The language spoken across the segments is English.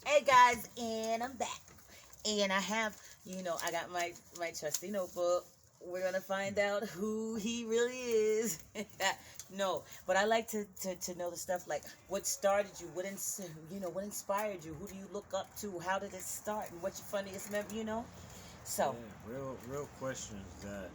Hey guys, and I'm back. And I have, I got my trusty notebook. We're gonna find out who he really is. No, but I like to know the stuff like what started you, what inspired you, who do you look up to, how did it start, and what's your funniest memory. So, Yeah, real questions that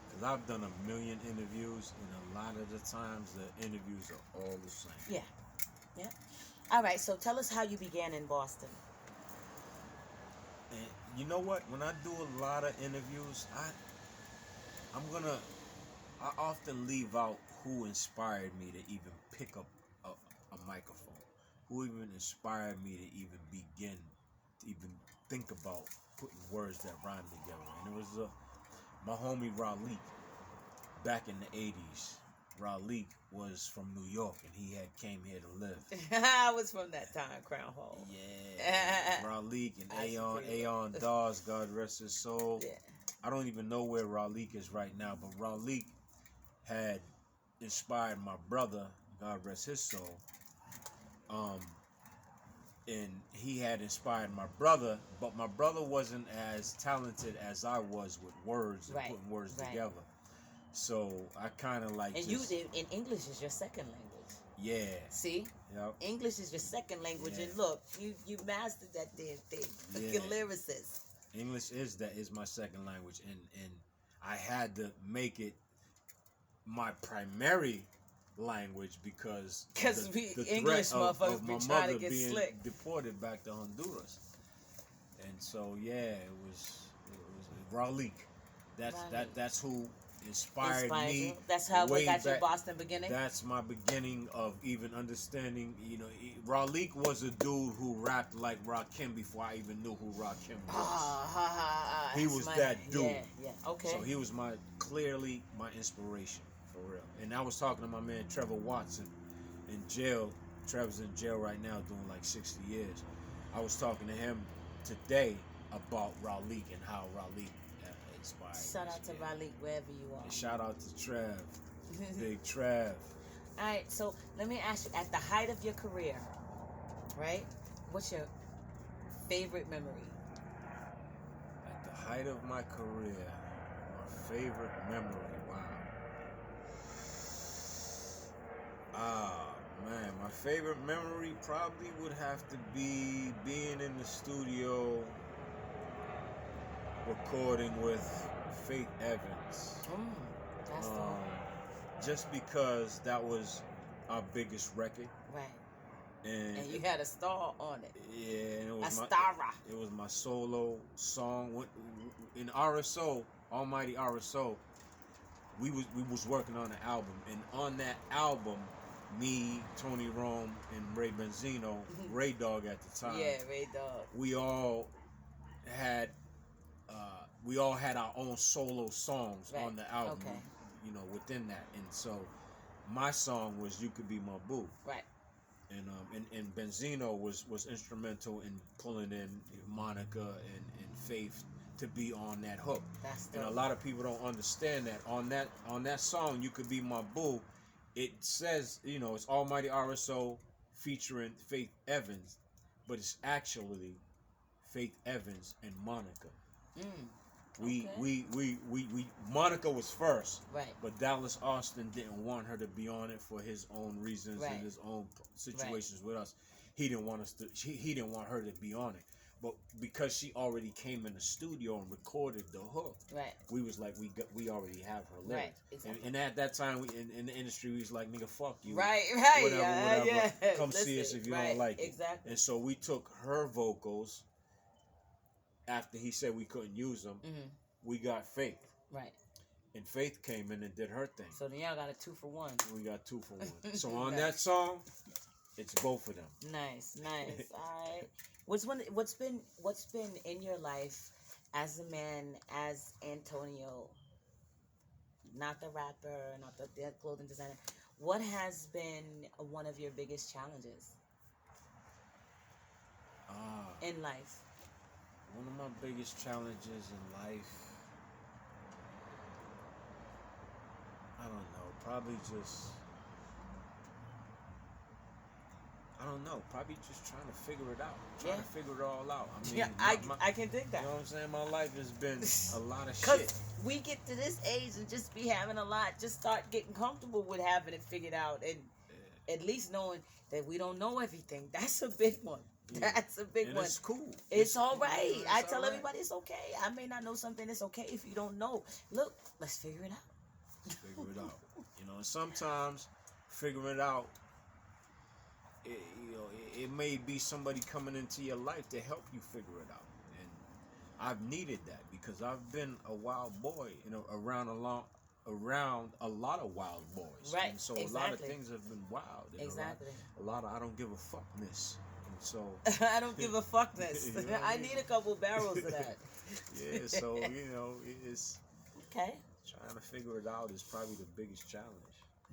because I've done a million interviews, and a lot of the times the interviews are all the same. yeah, yeah. All right, so tell us how you began in Boston. And you know what? When I do a lot of interviews, I'm gonna I often leave out who inspired me to even pick up a microphone, who even inspired me to even begin to even think about putting words that rhyme together. And it was my homie Raleigh back in the 80s. Raleigh was from New York and he had came here to live. I was from that time, Crown Hall. Yeah, Raleigh and Aeon Dawes, God rest his soul. Yeah. I don't even know where Raleigh is right now, but Raleigh had inspired my brother, God rest his soul. And he had inspired my brother, but my brother wasn't as talented as I was with words and putting words together. So I kind of like. And you did, and English is your second language. Yeah. See? Yep. English is your second language, and look, you mastered that damn thing. Yeah. Fucking lyricist. English is my second language, and I had to make it my primary language because the English motherfuckers be trying to get being slick. deported back to Honduras, and so it was Raleigh. That's who inspired me. You. That's how we got your back. Boston beginning. That's my beginning of even understanding. Raleigh was a dude who rapped like Rakim before I even knew who Rakim was. He was that dude. Yeah. Okay. So he was clearly my inspiration. For real. And I was talking to my man Trevor Watson in jail. Trevor's in jail right now doing like 60 years. I was talking to him today about Raleigh and how Raleigh inspired. Shout out to Raleigh wherever you are. And shout out to Trev. Big Trev. All right, so let me ask you, at the height of your career, right? What's your favorite memory? At the height of my career, my favorite memory. Man, my favorite memory probably would have to be being in the studio recording with Faith Evans. That's the one. Just because that was our biggest record. Right. And you had a star on it. Yeah, and it was It was my solo song in RSO, Almighty RSO. We was working on an album, and on that album, me, Tony Rome, and Ray Benzino, Ray Dog at the time. Yeah, Ray Dog. We all had our own solo songs on the album. Okay. Within that, and so my song was "You Could Be My Boo." Right. And Benzino was instrumental in pulling in Monica and Faith to be on that hook. And a lot of people don't understand that on that song, "You Could Be My Boo," it says, it's Almighty RSO featuring Faith Evans, but it's actually Faith Evans and Monica. We Monica was first, right? But Dallas Austin didn't want her to be on it for his own reasons and his own situations with us. He didn't want us to. He didn't want her to be on it. But because she already came in the studio and recorded the hook, right? We was like, we already have her lyrics, right? Exactly. And at that time, in the industry, we was like, nigga, fuck you, right? Whatever. Yeah. Come see us if you don't like it. Exactly. And so we took her vocals. After he said we couldn't use them, we got Faith. Right. And Faith came in and did her thing. So then y'all got a 2-for-1. We got 2-for-1. So on that song, it's both of them. Nice. All right. What's been in your life as a man, as Antonio, not the rapper, not the clothing designer? What has been one of your biggest challenges in life? One of my biggest challenges in life, I don't know, probably just, I don't know. Probably just trying to figure it out. Trying to figure it all out. I mean, yeah, I can think that. You know what I'm saying? My life has been a lot of Cause shit. we get to this age and just be having a lot. Just start getting comfortable with having it figured out, and at least knowing that we don't know everything. That's a big one. Yeah. That's a big one. It's cool. It's all right. I tell everybody it's okay. I may not know something. It's okay if you don't know. Look, let's figure it out. Let's figure it out. You know, and sometimes figuring it out, it may be somebody coming into your life to help you figure it out. And I've needed that because I've been a wild boy, around a lot of wild boys. Right. And so a lot of things have been wild. Exactly. A lot of I don't give a fuckness. And so I don't give a fuckness. You know I need a couple barrels of that. Yeah, so it's okay. Trying to figure it out is probably the biggest challenge.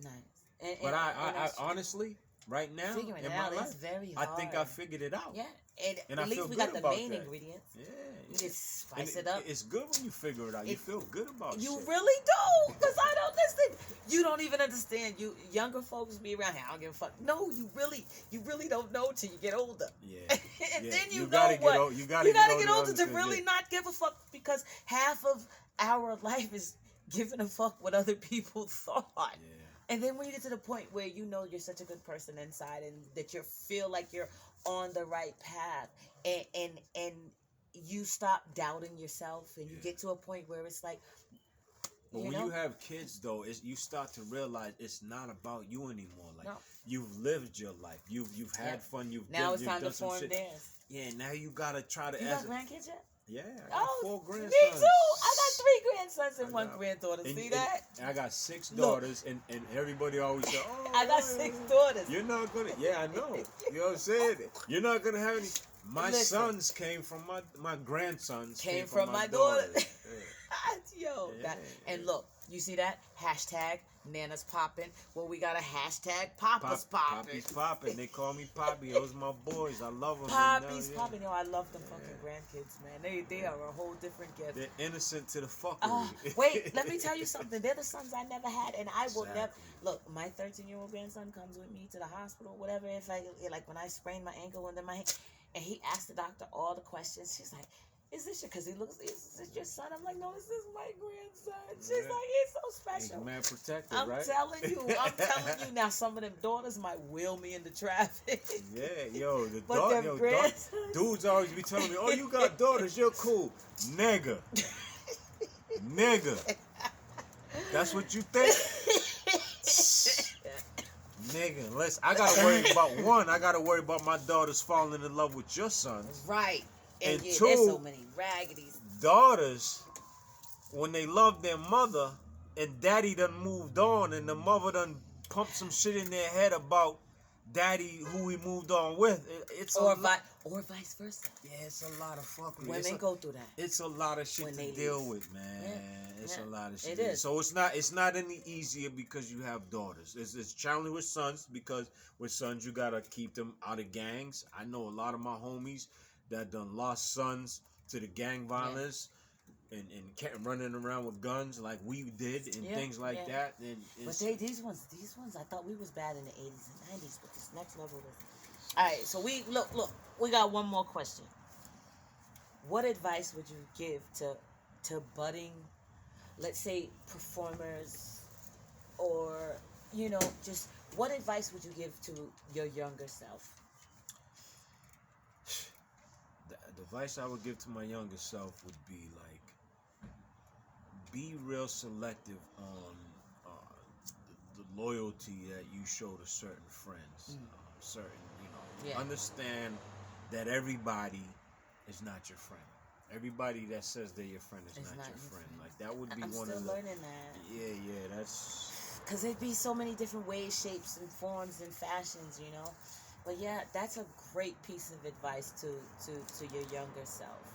Nice. But I honestly, right now figuring in it my out life, is very hard. I think I figured it out. Yeah, and at I least feel we good got the about main that. ingredients. Yeah, you just spice it up. It's good when you figure it out. You feel good about it. You really do, because I don't listen. You don't even understand. You younger folks be around here. I don't give a fuck. No, you really don't know till you get older. Yeah, and yeah. then you know gotta what you gotta get older to really not give a fuck, because half of our life is giving a fuck what other people thought. Yeah. And then when you get to the point where you know you're such a good person inside and that you feel like you're on the right path, and you stop doubting yourself, and you get to a point where it's like, but when you have kids, though, you start to realize it's not about you anymore. Like, you've lived your life, you've had fun, now it's time done to form shit. theirs. Yeah, now you gotta try to. You got grandkids yet? Yeah, I got 4 grandsons. Me too. I got 3 grandsons and 1 granddaughter. See that? And I got 6 daughters, and everybody always say, "Oh, I got 6 daughters." You're not gonna. Yeah, I know. You know what I'm saying? You're not gonna have any. My sons came from my grandsons came from my daughters. Yo, and look, you see that hashtag Nana's popping. Well, we got a hashtag Papa's popping. Poppy's popping. They call me Poppy. Those my boys. I love them. Poppy's popping. Yo, I love them fucking grandkids, man. They are a whole different gift. They're innocent to the fuckery. Wait, let me tell you something. They're the sons I never had, and I will never. Look, my 13-year-old grandson comes with me to the hospital, whatever. If when I sprained my ankle under my hand, and he asked the doctor all the questions. She's like, "Is this your?" Because is this your son? I'm like, "No, this is my grandson." She's like, "He's so special." He's man protected, I'm right? telling you. Now some of them daughters might wheel me into traffic. Yeah, yo, dudes always be telling me, "Oh, you got daughters, you're cool." Nigga. That's what you think? Nigga, listen, I gotta worry about one. I gotta worry about my daughters falling in love with your sons. Right. And 2, there's so many raggities. Daughters, when they love their mother and daddy done moved on and the mother done pumped some shit in their head about daddy who he moved on with, or vice versa. Yeah, it's a lot of fucking. Women go through that. It's a lot of shit to deal with, man. Yeah. It's a lot of shit. It is. So it's not any easier because you have daughters. It's challenging with sons because with sons you gotta keep them out of gangs. I know a lot of my homies that done lost sons to the gang violence. And running around with guns like we did and things like that. And but these ones, I thought we was bad in the 80s and 90s, but this next level is. All right, so we got one more question. What advice would you give to budding, let's say, performers, or just what advice would you give to your younger self? The advice I would give to my younger self would be like, be real selective on the loyalty that you show to certain friends. Understand that everybody is not your friend. Everybody that says they're your friend is not your friend. Like that would be I'm one still of the. learning that. Yeah, that's. Because there'd be so many different ways, shapes, and forms and fashions, But yeah, that's a great piece of advice to your younger self.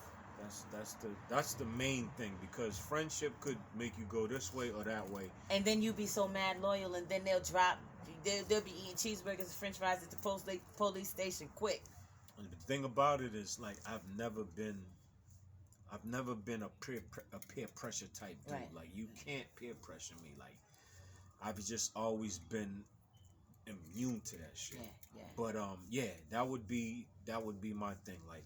That's the main thing, because friendship could make you go this way or that way. And then you be so mad loyal, and then they'll be eating cheeseburgers and French fries at the police station quick. And the thing about it is, like, I've never been a peer pressure type dude. Right. Like, you can't peer pressure me. Like, I've just always been immune to that shit. Yeah, yeah. But yeah, that would be my thing. Like,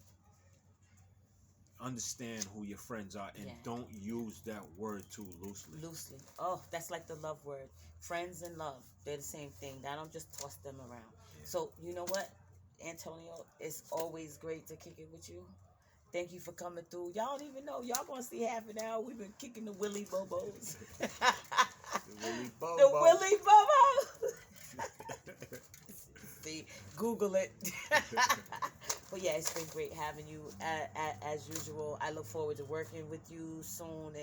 understand who your friends are and don't use that word too loosely. Loosely. Oh, that's like the love word. Friends and love, they're the same thing. I don't just toss them around. Yeah. So you know what, Antonio, it's always great to kick it with you. Thank you for coming through. Y'all don't even know. Y'all gonna see half an hour. We've been kicking the Willy Bobos. The Willy Bobo. The Willy Bobo. See, Google it. But yeah, it's been great having you as usual. I look forward to working with you soon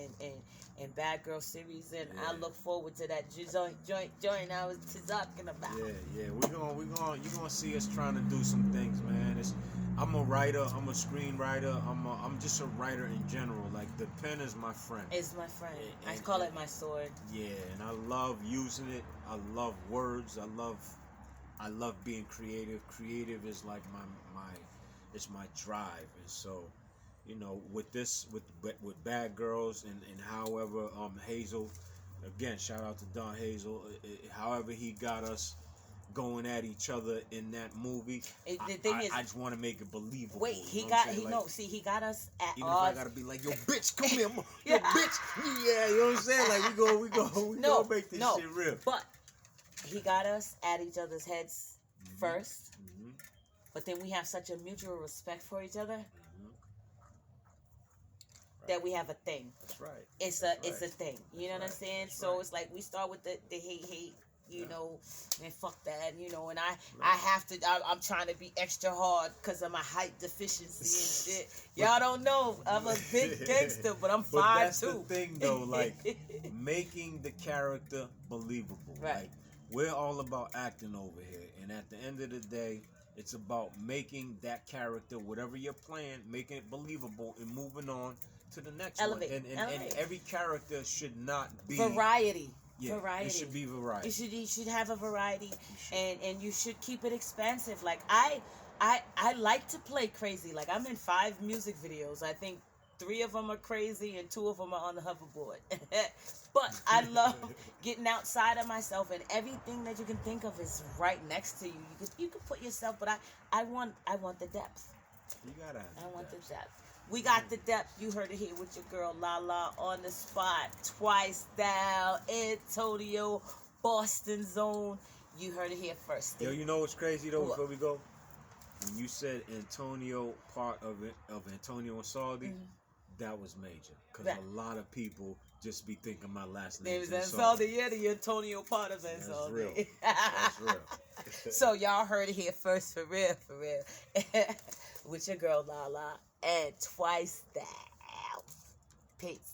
and Bad Girl series, and I look forward to that joint I was talking about. Yeah, you're gonna see us trying to do some things, man. I'm a writer, I'm a screenwriter, I'm just a writer in general. Like, the pen is my friend. It's my friend. I call it my sword. Yeah, and I love using it. I love words. I love being creative. Creative is like it's my drive. And so, you know, with Bad Girls and however Hazel, again, shout out to Don Hazel, however he got us going at each other in that movie. I just want to make it believable. Wait, he got us at even odds. If I gotta be like, yo, bitch, come here, yo, bitch, yeah, you know what I'm saying? Like, we gonna make this shit real. But he got us at each other's heads first. Mm-hmm. But then we have such a mutual respect for each other that we have a thing. That's right. It's a thing. You know what I'm saying? So it's like we start with the hate. You know, and fuck that, you know, and I'm trying to be extra hard because of my height deficiency and shit. Y'all don't know, I'm a big gangster, but I'm 5'2". But that's the thing, though, like, making the character believable. Right. Like, we're all about acting over here, and at the end of the day, it's about making that character, whatever you're playing, making it believable and moving on to the next one. And every character should not be... Variety. Yeah, variety. It should be variety. You should have a variety, and you should keep it expansive. Like I like to play crazy. Like, I'm in 5 music videos. I think 3 of them are crazy and 2 of them are on the hoverboard. But I love getting outside of myself, and everything that you can think of is right next to you. You can put yourself, but I want the depth. You gotta have I want the depth. We got the depth. You heard it here with your girl Lala on the spot. Twice down, Antonio, Boston Zone. You heard it here first. Yo, you know what's crazy though? Before we go, when you said Antonio, part of Antonio and Saldi, that was major, because a lot of people just be thinking my last name is Saldi. Yeah, the Antonio part of Saldi. That's real. That's real. So y'all heard it here first, for real, with your girl Lala. And twice that. Peace.